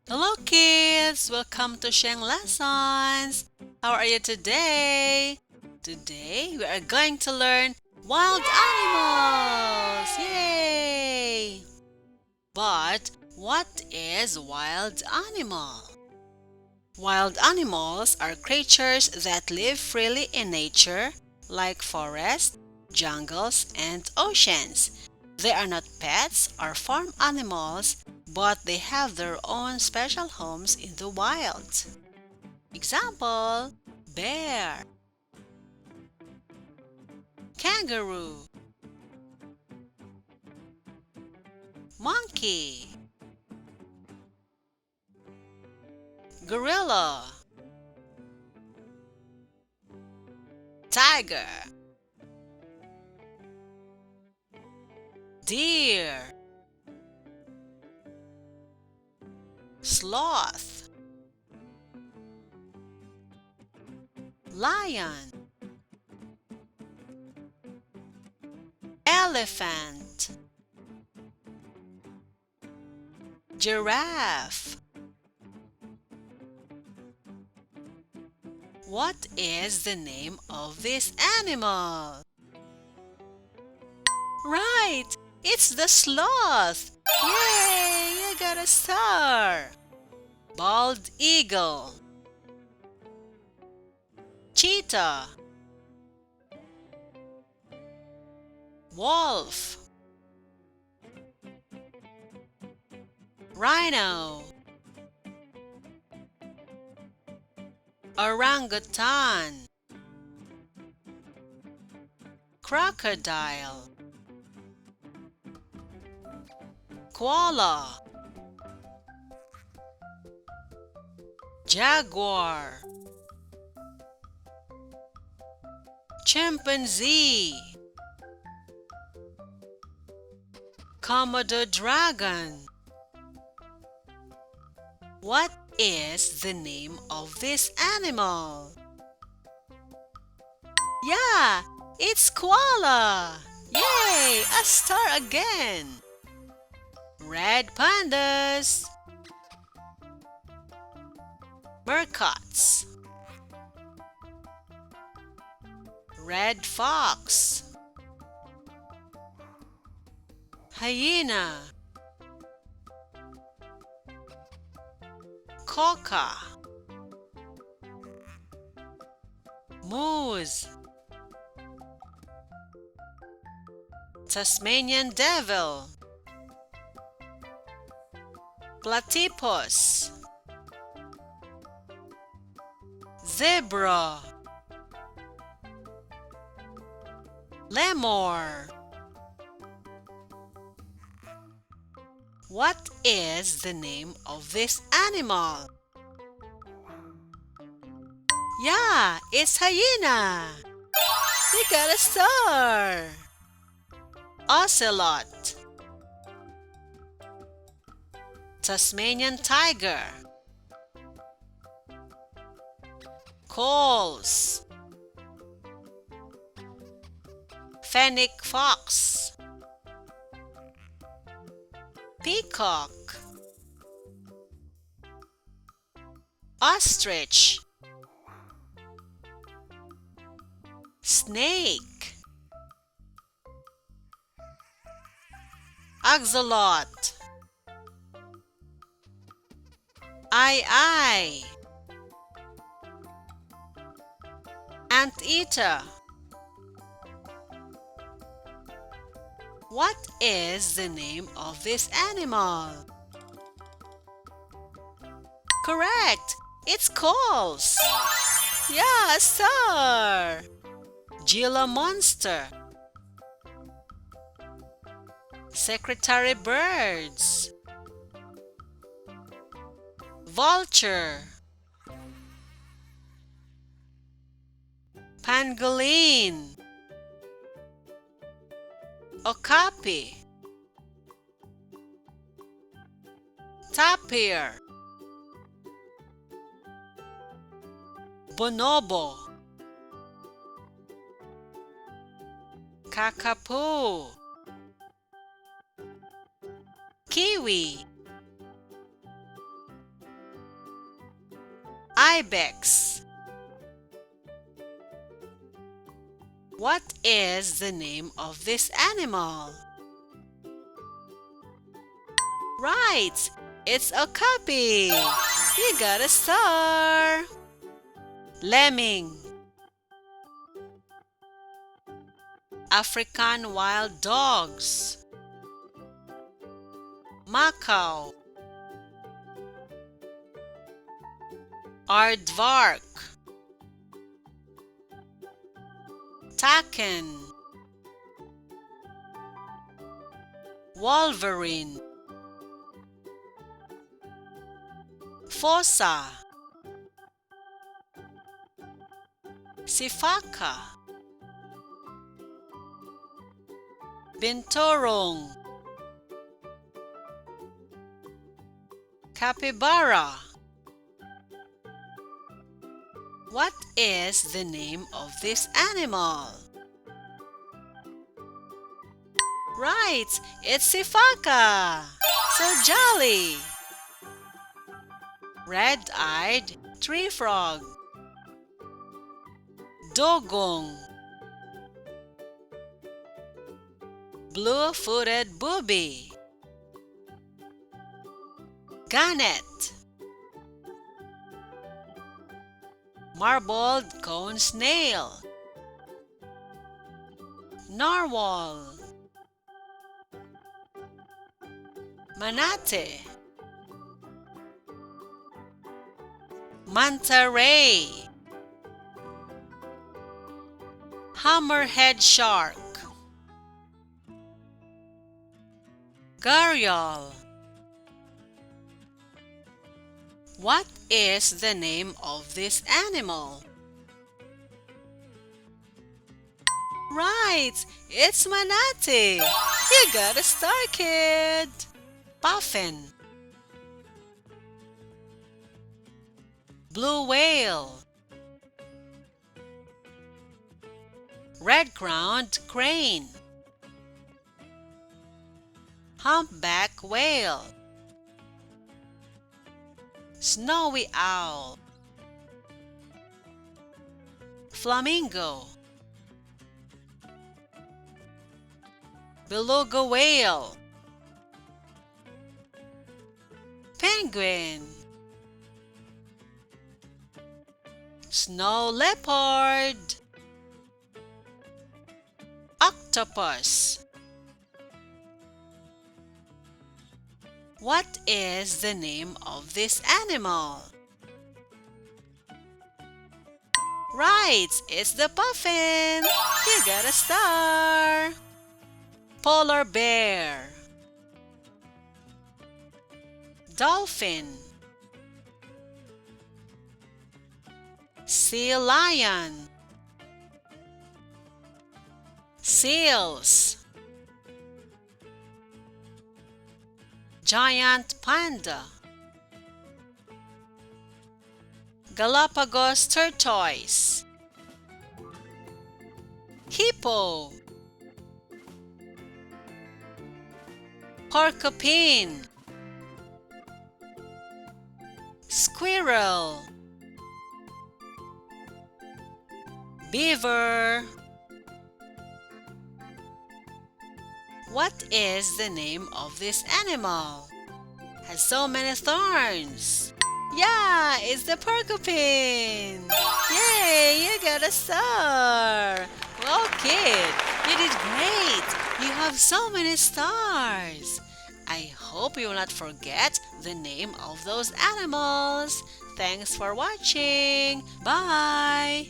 Hello kids! Welcome to Sheng Lessons! How are you today? Today we are going to learn wild animals! Yay! But what is wild animal? Wild animals are creatures that live freely in nature, like forests, jungles, and oceans. They are not pets or farm animals, but they have their own special homes in the wild. Example: bear, kangaroo, monkey, gorilla, tiger, deer, sloth, lion, elephant, giraffe. What is the name of this animal? Right, it's the sloth. Yay, you got a star. Bald eagle, cheetah, wolf, rhino, orangutan, crocodile, koala, jaguar, chimpanzee, Komodo dragon. What is the name of this animal? Yeah, it's koala. Yay, a star again. Red pandas, meerkats, red fox, hyena, quokka, moose, Tasmanian devil, platypus, zebra, lemur. What is the name of this animal? Yeah, it's hyena. You got a star. Ocelot, Tasmanian tiger, coals, fennec fox, peacock, ostrich, snake, axolot, eye, anteater. What is the name of this animal? Correct! It's coals. Yeah, a star. Gila monster, secretary birds, vulture, pangolin, okapi, tapir, bonobo, kakapo, kiwi, Ibex. What is the name of this animal? Right, it's a copy. You got a star. Lemming. African wild dogs. Macaw. Aardvark. Taken. Wolverine. Fossa. Sifaka. Binturong. Capybara. What is the name of this animal? Right, it's Sifaka. So jolly. Red-eyed tree frog. Dogong. Blue-footed booby. Gannet. Marbled cone snail. Narwhal. Manatee. Manta ray. Hammerhead shark. Gharial. What is the name of this animal? Right, it's manatee. You got a star, kid. Puffin. Blue whale. Red-crowned crane. Humpback whale. Snowy owl. Flamingo. Beluga whale. Penguin. Snow leopard. Octopus. What is the name of this animal? Right, it's the puffin. You got a star. Polar bear. Dolphin. Sea lion. Seals. Giant panda. Galapagos tortoise. Hippo. Porcupine. Squirrel. Beaver. What is the name of this animal? Has so many thorns. Yeah, it's the porcupine. Yay, you got a star. Well, kid, you did great. You have so many stars. I hope you will not forget the name of those animals. Thanks for watching. Bye.